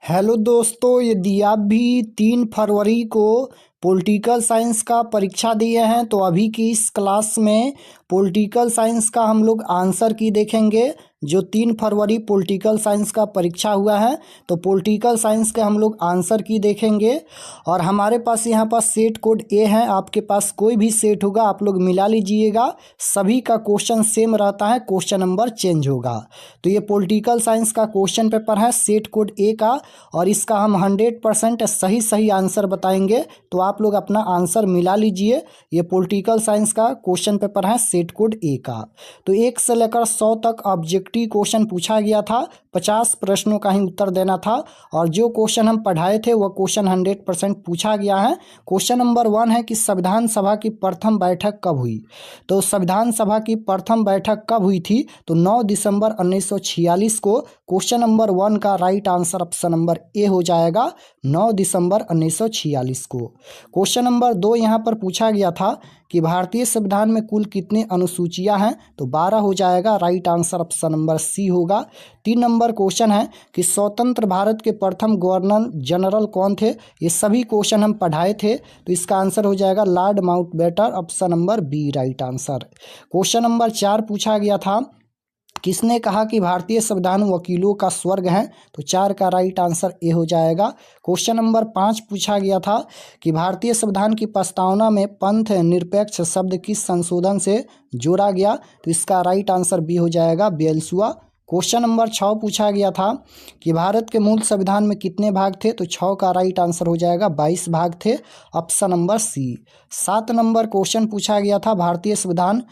Hello दोस्तों, यदि आप भी 3 फरवरी को पॉलिटिकल साइंस का परीक्षा दिए हैं तो अभी की इस क्लास में पॉलिटिकल साइंस का हम लोग आंसर की देखेंगे। जो 3 फरवरी पॉलिटिकल साइंस का परीक्षा हुआ है तो पॉलिटिकल साइंस के हम लोग आंसर की देखेंगे। और हमारे पास यहाँ पर सेट कोड ए है, आपके पास कोई भी सेट होगा आप लोग मिला लीजिएगा। सभी का क्वेश्चन सेम रहता है, क्वेश्चन नंबर चेंज होगा। तो ये पॉलिटिकल साइंस का क्वेश्चन पेपर है सेट कोड ए का, और इसका हम 100% सही आंसर बताएंगे। तो आप लोग अपना आंसर मिला लीजिए। ये पॉलिटिकल साइंस का क्वेश्चन पेपर है सेट कोड ए का। तो 1 से लेकर 100 तक ऑब्जेक्टिव क्वेश्चन पूछा गया था, 50 प्रश्नों का ही उत्तर देना था। और जो क्वेश्चन हम पढ़ाए थे वह क्वेश्चन 100% पूछा गया है। क्वेश्चन नंबर 1 है कि संविधान सभा की प्रथम बैठक कब हुई। तो संविधान सभा की प्रथम बैठक कब हुई थी, तो 9 दिसंबर 1946 को। क्वेश्चन नंबर 1 का right answer option number A हो जाएगा, 9 दिसंबर 1946 को। क्वेश्चन नंबर 2 यहाँ पर पूछा गया था कि भारतीय संविधान में कुल कितने अनुसूचियां हैं, तो 12 हो जाएगा, right answer option number C होगा। 3 नंबर क्वेश्चन है कि स्वतंत्र भारत के प्रथम गवर्नर जनरल कौन थे। ये सभी क्वेश्चन हम पढ़ाए थे, तो इसका आंसर हो जाएगा Lord Mountbatten, option number B right answer. Question number 4 पूछा गया था किसने कहा कि भारतीय संविधान वकीलों का स्वर्ग है, तो 4 का राइट आंसर ए हो जाएगा। क्वेश्चन नंबर 5 पूछा गया था कि भारतीय संविधान की प्रस्तावना में पंथ निरपेक्ष शब्द किस संशोधन से जोड़ा गया, तो इसका राइट आंसर बी हो जाएगा, 42वां। क्वेश्चन नंबर 6 पूछा गया था कि भारत के मूल संविधान में कितने भाग थे, तो 6 का राइट आंसर हो जाएगा, 22 भाग थे, option number C. 7 number question पूछा गया था भारतीय संविधान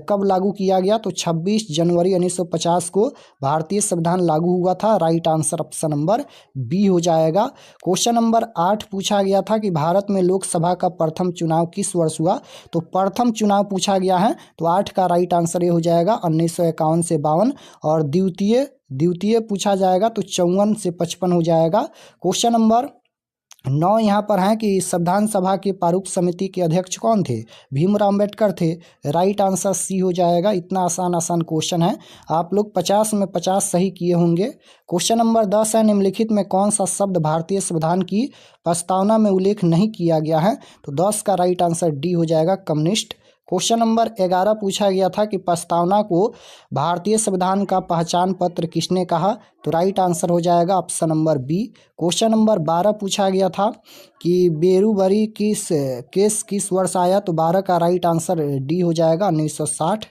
कब लागू किया गया, तो 26 जनवरी 1950 को भारतीय संविधान लागू हुआ था, right answer option number B हो जाएगा। क्वेश्चन नंबर 8 पूछा गया था कि भारत में लोकसभा का प्रथम चुनाव किस वर्ष हुआ, तो प्रथम चुनाव पूछा गया है, तो 8 का राइट आंसर ये हो जाएगा, 1951 से 52। और द्वितीय पूछा जाएगा तो 54 से 55 हो जाएगा। क्वेश्चन नंबर 9 यहाँ पर है कि संविधान सभा के प्रारूप समिति के अध्यक्ष कौन थे, भीमराव अम्बेडकर थे, राइट आंसर सी हो जाएगा। इतना आसान क्वेश्चन है, आप लोग 50 में 50 सही किए होंगे। क्वेश्चन नंबर 10 है निम्नलिखित में कौन सा शब्द भारतीय संविधान की प्रस्तावना में उल्लेख नहीं किया गया है, तो 10 का राइट आंसर डी हो जाएगा, कम्युनिस्ट। क्वेश्चन नंबर 11 पूछा गया था कि प्रस्तावना को भारतीय संविधान का पहचान पत्र किसने कहा, तो राइट आंसर हो जाएगा, option number B. Question number 12 पूछा गया था कि बेरूबरी केस किस वर्ष आया, तो 12 का राइट आंसर डी हो जाएगा, 1960।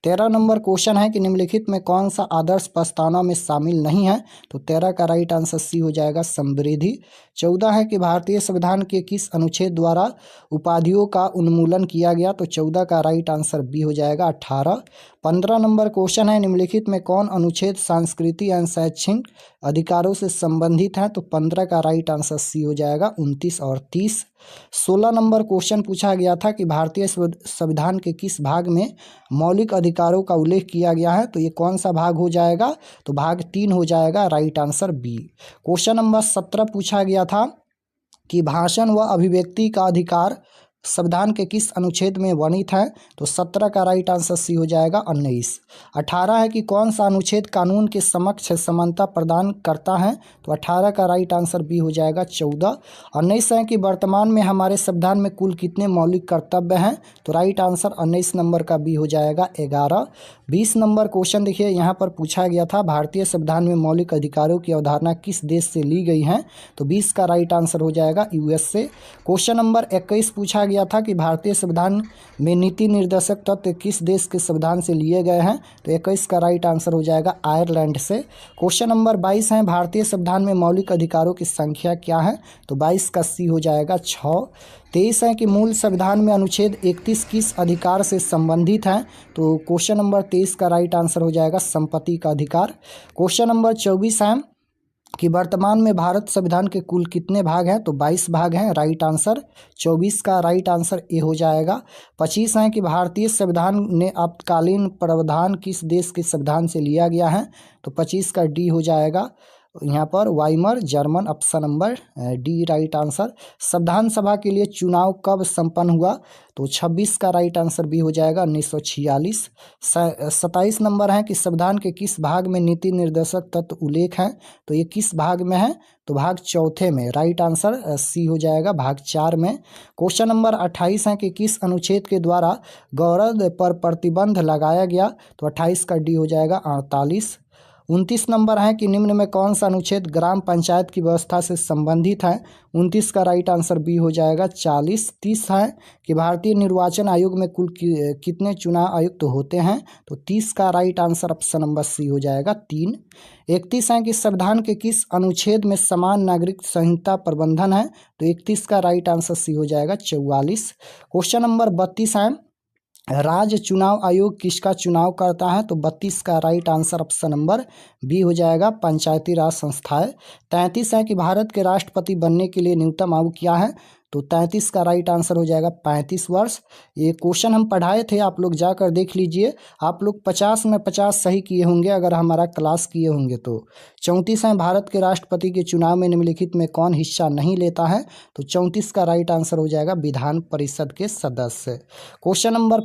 13 नंबर क्वेश्चन है कि निम्नलिखित में कौन सा आदर्श प्रस्तावना में शामिल नहीं है, तो 13 का राइट आंसर सी हो जाएगा, समृद्धि। 14 है कि भारतीय संविधान के किस अनुच्छेद द्वारा उपाधियों का उन्मूलन किया गया, तो 14 का राइट आंसर बी हो जाएगा, 18। 15 नंबर क्वेश्चन है निम्नलिखित में कौन अनुच्छेद सांस्कृतिक एवं शैक्षणिक अधिकारों से संबंधित है, तो 15 का राइट आंसर सी हो जाएगा, 29 और 30। 16 नंबर क्वेश्चन पूछा गया था कि भारतीय संविधान के किस भाग में मौलिक अधिकारों का उल्लेख किया गया है, तो ये कौन सा भाग हो जाएगा, तो भाग 3 हो जाएगा, right answer B. Question number 17 पूछा गया था कि भाषण व अभिव्यक्ति का अधिकार संविधान के किस अनुच्छेद में वर्णित है, तो 17 का राइट आंसर सी हो जाएगा, 19। 18 है कि कौन सा अनुच्छेद कानून के समक्ष समानता प्रदान करता है, तो 18 का राइट आंसर बी हो जाएगा, 14। 19 है कि वर्तमान में हमारे संविधान में कुल कितने मौलिक कर्तव्य हैं, तो राइट आंसर 19 नंबर का बी हो जाएगा, 11। 20 नंबर क्वेश्चन देखिए यहाँ पर पूछा गया था भारतीय संविधान में मौलिक अधिकारों की अवधारणा किस देश से ली गई है, तो 20 का राइट आंसर हो जाएगा, यूएस से। क्वेश्चन नंबर 21 पूछा गया था कि भारतीय संविधान में नीति निर्देशक तत्व किस देश के संविधान से लिए गए हैं, तो 21 का राइट आंसर हो जाएगा, आयरलैंड से। क्वेश्चन नंबर 22 है भारतीय संविधान में मौलिक अधिकारों की संख्या क्या है, तो 22 का सी हो जाएगा, 6। 23 है कि मूल संविधान में अनुच्छेद 31 किस अधिकार से संबंधित है, तो क्वेश्चन नंबर 23 का राइट आंसर हो जाएगा, संपत्ति का अधिकार। क्वेश्चन नंबर 24 है कि वर्तमान में भारत संविधान के कुल कितने भाग हैं, तो 22 भाग हैं, राइट आंसर 24 का राइट आंसर ए हो जाएगा। 25 है कि भारतीय संविधान ने आपातकालीन प्रावधान किस देश के संविधान से लिया गया है, तो 25 का डी हो जाएगा। यहाँ पर Weimar German, option number D right answer. संविधान सभा के लिए चुनाव कब संपन्न हुआ? तो 26 का राइट आंसर बी हो जाएगा 1946। 27 नंबर है कि संविधान के किस भाग में नीति निर्देशक तत्व उल्लेख हैं? तो ये किस भाग में है? तो भाग चौथे में, राइट आंसर सी हो जाएगा भाग 4 में। क्वेश्चन नंबर 28 है कि किस अनुच्छेद के द्वारा गौरव पर प्रतिबंध लगाया गया? तो 28 का डी हो जाएगा 48। 29 नंबर है कि निम्न में कौन सा अनुच्छेद ग्राम पंचायत की व्यवस्था से संबंधित है? 29 का राइट आंसर बी हो जाएगा 40। 30 है कि भारतीय निर्वाचन आयोग में कुल कितने चुनाव आयुक्त होते हैं? तो 30 का right answer option number C हो जाएगा 3। 31 है कि संविधान के किस अनुच्छेद में समान नागरिक संहिता प्रबंधन है? तो 31 का राइट आंसर सी हो जाएगा 44। क्वेश्चन नंबर 32 है राज्य चुनाव आयोग किसका चुनाव करता है? तो 32 का right answer option number B हो जाएगा पंचायती राज संस्थाएं। 33 है कि भारत के राष्ट्रपति बनने के लिए न्यूनतम आयु क्या है? तो 33 का राइट आंसर हो जाएगा 35 वर्ष। ये क्वेश्चन हम पढ़ाए थे, आप लोग जाकर देख लीजिए। आप लोग 50 में 50 सही किए होंगे अगर हमारा क्लास किए होंगे तो। 34 है भारत के राष्ट्रपति के चुनाव में निम्नलिखित में कौन हिस्सा नहीं लेता है? तो 34 का राइट आंसर हो जाएगा विधान परिषद के सदस्य। क्वेश्चन नंबर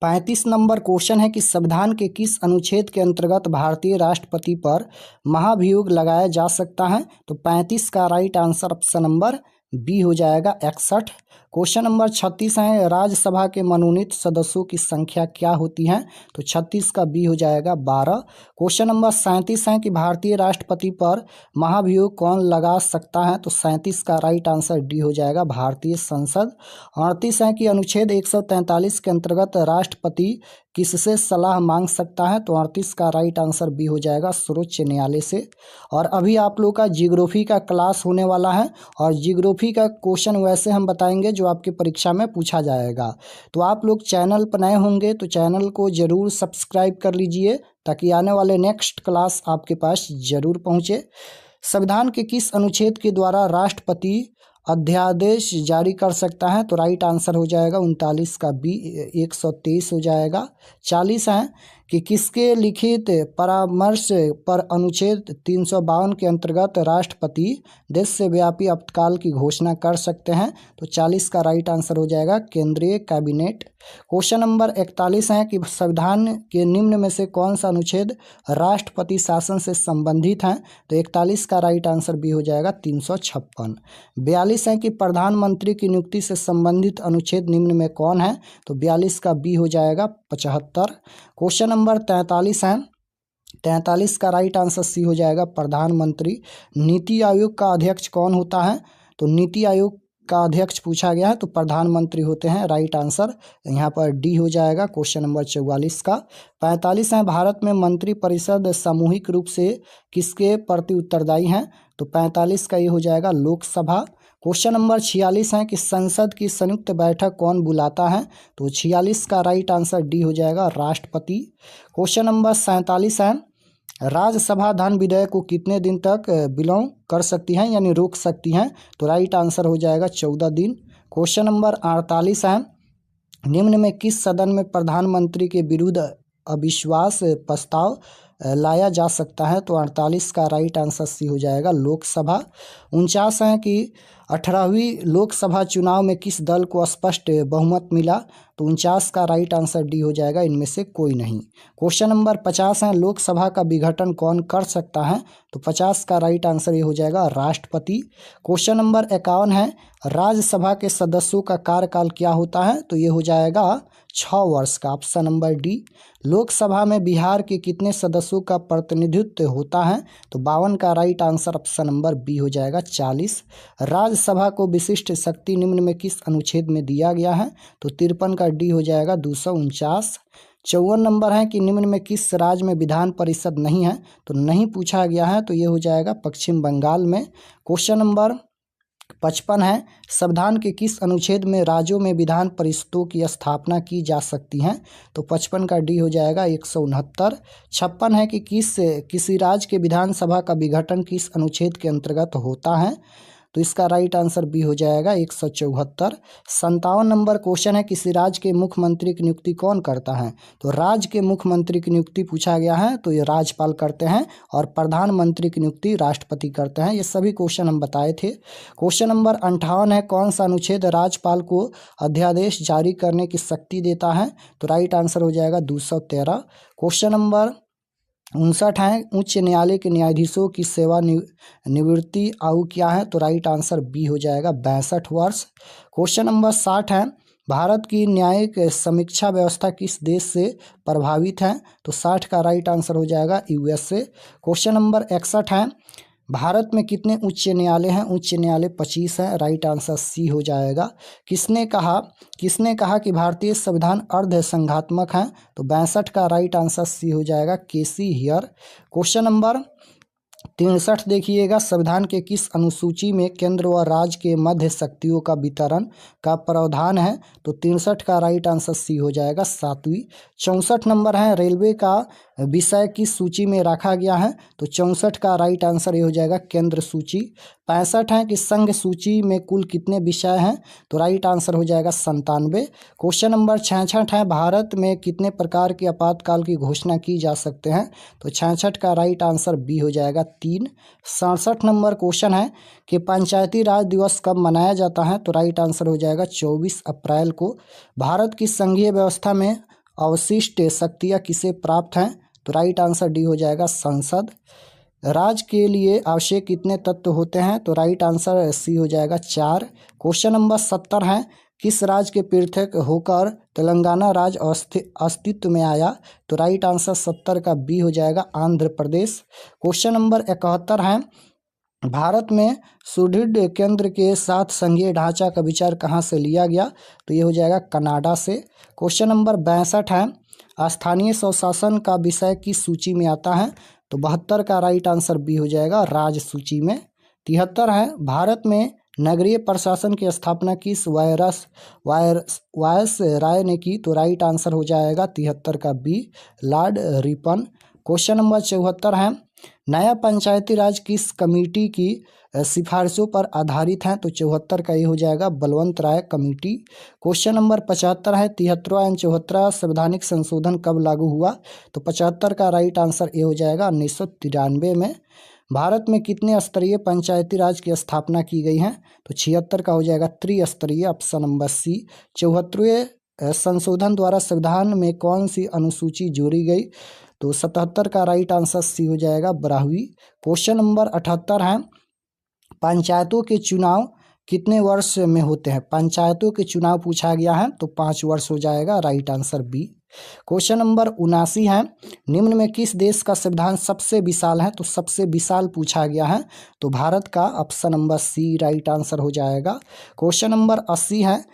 35 नंबर क्वेश्चन है कि संविधान के किस अनुच्छेद के अंतर्गत भारतीय राष्ट्रपति पर महाभियोग लगाया जा सकता है? तो 35 का right answer option number B हो जाएगा 61। क्वेश्चन नंबर 36 है राज्यसभा के मनोनीत सदस्यों की संख्या क्या होती है? तो 36 का बी हो जाएगा 12। क्वेश्चन नंबर 37 है कि भारतीय राष्ट्रपति पर महाभियोग कौन लगा सकता है? तो 37 का राइट आंसर डी हो जाएगा भारतीय संसद। 38 है कि अनुच्छेद 143 के अंतर्गत राष्ट्रपति किससे सलाह मांग सकता है? तो 38 का राइट आंसर बी हो जाएगा सर्वोच्च न्यायालय से। और अभी आप लोग का जियोग्राफी का क्लास होने वाला है और जियोग्राफी का क्वेश्चन वैसे हम बताएंगे जो आपकी परीक्षा में पूछा जाएगा। तो आप लोग चैनल पर नए होंगे तो चैनल को जरूर सब्सक्राइब कर लीजिए ताकि आने वाले नेक्स्ट क्लास आपके पास जरूर पहुँचे। संविधान के किस अनुच्छेद के द्वारा राष्ट्रपति अध्यादेश जारी कर सकता है? तो राइट आंसर हो जाएगा 39 का बी 123 हो जाएगा। 40 है कि किसके लिखित परामर्श पर अनुच्छेद 352 के अंतर्गत राष्ट्रपति देश से व्यापी आपातकाल की घोषणा कर सकते हैं? तो 40 का राइट आंसर हो जाएगा केंद्रीय कैबिनेट। क्वेश्चन नंबर 41 है कि संविधान के निम्न में से कौन सा अनुच्छेद राष्ट्रपति शासन से संबंधित है? तो 41 का राइट आंसर बी हो जाएगा 356। 42 है कि प्रधानमंत्री की नियुक्ति से संबंधित अनुच्छेद निम्न में कौन है? तो 42 का बी हो जाएगा 75। क्वेश्चन नंबर 43 है 43 का राइट आंसर सी हो जाएगा प्रधानमंत्री। नीति आयोग का अध्यक्ष कौन होता है? तो नीति आयोग का अध्यक्ष पूछा गया है तो प्रधानमंत्री होते हैं, राइट आंसर यहाँ पर डी हो जाएगा क्वेश्चन नंबर 44 का। 45 है भारत में मंत्री परिषद सामूहिक रूप से किसके प्रति उत्तरदायी है? तो 45 का ये हो जाएगा लोकसभा। क्वेश्चन नंबर 46 है कि संसद की संयुक्त बैठक कौन बुलाता है? तो 46 का राइट आंसर डी हो जाएगा राष्ट्रपति। क्वेश्चन नंबर 47 है राज्यसभा धन विधेयक को कितने दिन तक विलंब कर सकती हैं यानी रोक सकती हैं? तो राइट आंसर हो जाएगा 14 दिन। क्वेश्चन नंबर 48 है निम्न में किस सदन में प्रधानमंत्री के विरुद्ध अविश्वास प्रस्ताव लाया जा सकता है? तो 48 का राइट आंसर सी हो जाएगा लोकसभा। 49 है कि 18वीं लोकसभा चुनाव में किस दल को स्पष्ट बहुमत मिला? तो 49 का राइट आंसर डी हो जाएगा इनमें से कोई नहीं। क्वेश्चन नंबर 50 है लोकसभा का विघटन कौन कर सकता है? तो 50 का राइट आंसर ये हो जाएगा राष्ट्रपति। क्वेश्चन नंबर 51 है राज्यसभा के सदस्यों का कार्यकाल क्या होता है? तो ये हो जाएगा 6 वर्ष का, ऑप्शन नंबर डी। लोकसभा में बिहार के कितने सदस्यों का प्रतिनिधित्व होता है? तो 52 का right answer option number B हो जाएगा 40। राज्यसभा को विशिष्ट शक्ति निम्न में किस अनुच्छेद में दिया गया है? तो 53 का डी हो जाएगा 249। 54 नंबर है कि निम्न में किस राज्य में विधान परिषद नहीं है? तो नहीं पूछा गया है तो ये हो जाएगा पश्चिम बंगाल में। क्वेश्चन नंबर 55 है संविधान के किस अनुच्छेद में राज्यों में विधान परिषदों की स्थापना की जा सकती है? तो 55 का डी हो जाएगा 169। 56 है कि किसी राज्य के विधानसभा का विघटन किस अनुच्छेद के अंतर्गत होता है? तो इसका राइट आंसर बी हो जाएगा 174। 57 नंबर क्वेश्चन है, किसी राज्य के मुख्यमंत्री की नियुक्ति कौन करता है? तो राज्य के मुख्यमंत्री की नियुक्ति पूछा गया है, तो ये राज्यपाल करते हैं और प्रधानमंत्री की नियुक्ति राष्ट्रपति करते हैं। ये सभी क्वेश्चन हम बताए थे। क्वेश्चन नंबर 58 है, कौन सा अनुच्छेद राज्यपाल को अध्यादेश जारी करने की शक्ति देता है? तो राइट आंसर हो जाएगा 213। क्वेश्चन नंबर 59 है, उच्च न्यायालय के न्यायाधीशों की सेवा निवृत्ति आयु क्या है? तो राइट आंसर बी हो जाएगा 62 वर्ष। क्वेश्चन नंबर 60 है, भारत की न्यायिक समीक्षा व्यवस्था किस देश से प्रभावित है? तो 60 का राइट आंसर हो जाएगा यूएसए। क्वेश्चन नंबर 61 है, भारत में कितने उच्च न्यायालय हैं? उच्च न्यायालय 25 है, राइट आंसर सी हो जाएगा। किसने कहा कि भारतीय संविधान अर्ध संघात्मक है? तो 62 का राइट आंसर सी हो जाएगा, केसी हियर। क्वेश्चन नंबर 63 देखिएगा, संविधान के किस अनुसूची में केंद्र व राज्य के मध्य शक्तियों का वितरण का प्रावधान है? तो 63 का राइट आंसर सी हो जाएगा, 7वीं। 64 नंबर है, रेलवे का विषय किस सूची में रखा गया है? तो 64 का राइट आंसर ये हो जाएगा केंद्र सूची। 65 है कि संघ सूची में कुल कितने विषय हैं? तो राइट आंसर हो जाएगा 97। क्वेश्चन नंबर 66 है, भारत में कितने प्रकार के आपातकाल की घोषणा की जा सकते हैं? तो 66 का राइट आंसर बी हो जाएगा 3। 67 नंबर क्वेश्चन है कि पंचायती राज दिवस कब मनाया जाता है? तो राइट आंसर हो जाएगा 24 अप्रैल को। भारत की संघीय व्यवस्था में अवशिष्ट शक्तियाँ किसे प्राप्त हैं? तो राइट आंसर डी हो जाएगा संसद। राज्य के लिए आवश्यक कितने तत्व होते हैं? तो राइट आंसर सी हो जाएगा 4। क्वेश्चन नंबर 70 है, किस राज्य के पृथक होकर तेलंगाना राज्य अस्तित्व में आया? तो राइट आंसर 70 का बी हो जाएगा आंध्र प्रदेश। क्वेश्चन नंबर 71 है, भारत में सुदृढ़ केंद्र के साथ संघीय ढांचा का विचार कहाँ से लिया गया? तो ये हो जाएगा कनाडा से। क्वेश्चन नंबर 62 है, स्थानीय स्वशासन का विषय किस सूची में आता है? तो 72 का राइट आंसर बी हो जाएगा राज्य सूची में। 73 है, भारत में नगरीय प्रशासन की स्थापना किस वायस राय ने की? तो राइट आंसर हो जाएगा 73 का B, lord Ripon. Question number 74 है, नया पंचायती राज किस कमेटी की सिफारिशों पर आधारित है? तो 74 का ये हो जाएगा बलवंत राय कमेटी। क्वेश्चन नंबर 75 है, 73वां एवं 74वां संवैधानिक संशोधन कब लागू हुआ? तो 75 का राइट आंसर ये हो जाएगा 1993 में। भारत में कितने स्तरीय पंचायती राज की स्थापना की गई है? तो 76 का हो जाएगा त्रिस्तरीय, ऑप्शन नंबर सी। 74वें संशोधन द्वारा संविधान में कौन सी अनुसूची जोड़ी गई? तो 77 का राइट आंसर सी हो जाएगा 12वीं। क्वेश्चन नंबर 78 है, पंचायतों के चुनाव कितने वर्ष में होते हैं? पंचायतों के चुनाव पूछा गया है, तो 5 वर्ष हो जाएगा, right answer B. Question number 79 है, निम्न में किस देश का संविधान सबसे विशाल है? तो सबसे विशाल पूछा गया है, तो भारत का, option number C right answer हो जाएगा। क्वेश्चन नंबर 80 है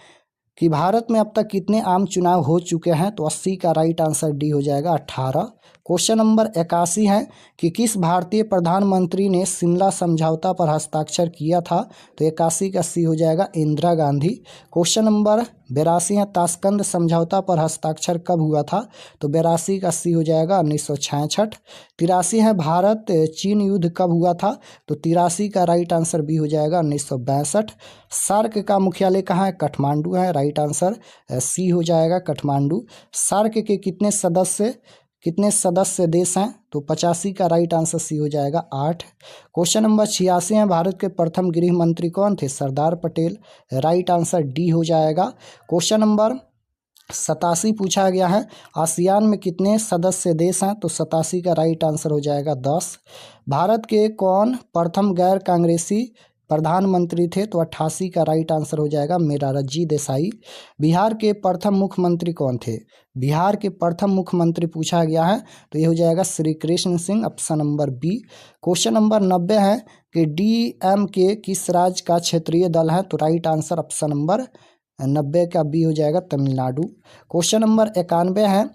कि भारत में अब तक कितने आम चुनाव हो चुके हैं? तो 80 का राइट आंसर डी हो जाएगा 18। क्वेश्चन नंबर 81 है कि किस भारतीय प्रधानमंत्री ने शिमला समझौता पर हस्ताक्षर किया था? तो 81 का सी हो जाएगा इंदिरा गांधी। क्वेश्चन नंबर 82 है, ताशकंद समझौता पर हस्ताक्षर कब हुआ था? तो 82 का सी हो जाएगा 1966। 83 है, भारत चीन युद्ध कब हुआ था? तो 83 का राइट आंसर बी हो जाएगा 1962। सार्क का मुख्यालय कहाँ है? काठमांडू है, राइट आंसर सी हो जाएगा काठमांडू। सार्क के कितने सदस्य देश हैं? तो 85 का राइट आंसर सी हो जाएगा 8। क्वेश्चन नंबर 86 है, भारत के प्रथम गृह मंत्री कौन थे? Sardar Patel, right answer D हो जाएगा। क्वेश्चन नंबर 87 पूछा गया है, आसियान में कितने सदस्य देश हैं? तो 87 का राइट आंसर हो जाएगा 10। भारत के कौन प्रथम गैर कांग्रेसी प्रधानमंत्री थे? तो 88 का राइट आंसर हो जाएगा मोरारजी देसाई। बिहार के प्रथम मुख्यमंत्री कौन थे? बिहार के प्रथम मुख्यमंत्री पूछा गया है, तो ये हो जाएगा Shri Krishna Singh, option number B. Question number 90 है कि DMK किस राज्य का क्षेत्रीय दल है? तो राइट आंसर ऑप्शन नंबर 90 का बी हो जाएगा तमिलनाडु। क्वेश्चन नंबर 91 है,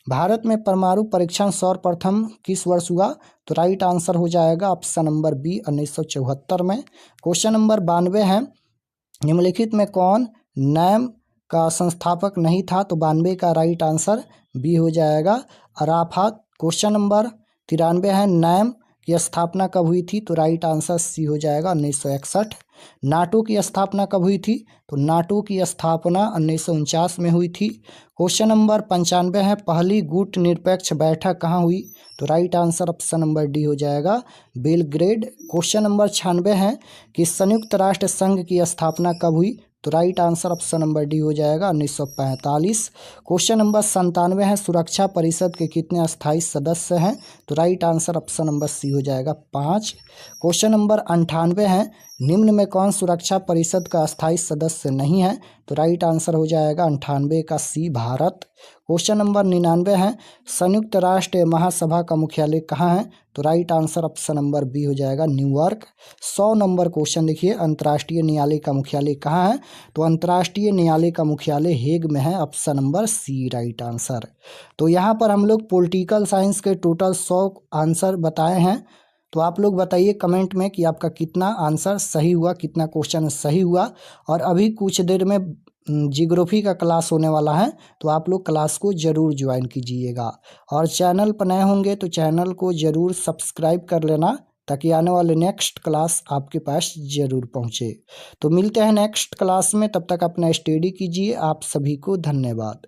भारत में परमाणु परीक्षण सर्वप्रथम किस वर्ष हुआ? तो राइट आंसर हो जाएगा ऑप्शन नंबर बी 1974 में। क्वेश्चन नंबर 92 है, निम्नलिखित में कौन नैम का संस्थापक नहीं था? तो 92 का राइट आंसर बी हो जाएगा अराफात। क्वेश्चन नंबर 93 है, नैम की स्थापना कब हुई थी? तो राइट आंसर सी हो जाएगा 1961। नाटो की स्थापना कब हुई थी? तो नाटो की स्थापना 1949 में हुई थी। क्वेश्चन नंबर 95 है, पहली गुट निरपेक्ष बैठक कहाँ हुई? तो right answer option number D हो जाएगा, बेलग्रेड। क्वेश्चन नंबर 96 है कि संयुक्त राष्ट्र संघ की स्थापना कब हुई? तो right answer option number D हो जाएगा 1945। क्वेश्चन नंबर 97 है, सुरक्षा परिषद के कितने अस्थायी सदस्य हैं? तो right answer option number C हो जाएगा 5। क्वेश्चन नंबर 98 है, निम्न में कौन सुरक्षा परिषद का अस्थायी सदस्य नहीं है? तो राइट आंसर हो जाएगा 98 का सी, भारत। क्वेश्चन नंबर 99 है, संयुक्त राष्ट्र महासभा का मुख्यालय कहाँ है? तो right answer option number B हो जाएगा, न्यूयॉर्क। 100 नंबर क्वेश्चन देखिए, अंतर्राष्ट्रीय न्यायालय का मुख्यालय कहाँ है? तो अंतर्राष्ट्रीय न्यायालय का मुख्यालय हेग में है, option number C right answer. तो यहाँ पर हम लोग पॉलिटिकल साइंस के टोटल 100 आंसर बताए हैं। तो आप लोग बताइए कमेंट में कि आपका कितना आंसर सही हुआ, कितना क्वेश्चन सही हुआ। और अभी कुछ देर में जियोग्राफी का क्लास होने वाला है, तो आप लोग क्लास को ज़रूर ज्वाइन कीजिएगा। और चैनल पर नए होंगे तो चैनल को ज़रूर सब्सक्राइब कर लेना, ताकि आने वाले नेक्स्ट क्लास आपके पास ज़रूर पहुँचे। तो मिलते हैं नेक्स्ट क्लास में, तब तक अपना स्टडी कीजिए। आप सभी को धन्यवाद।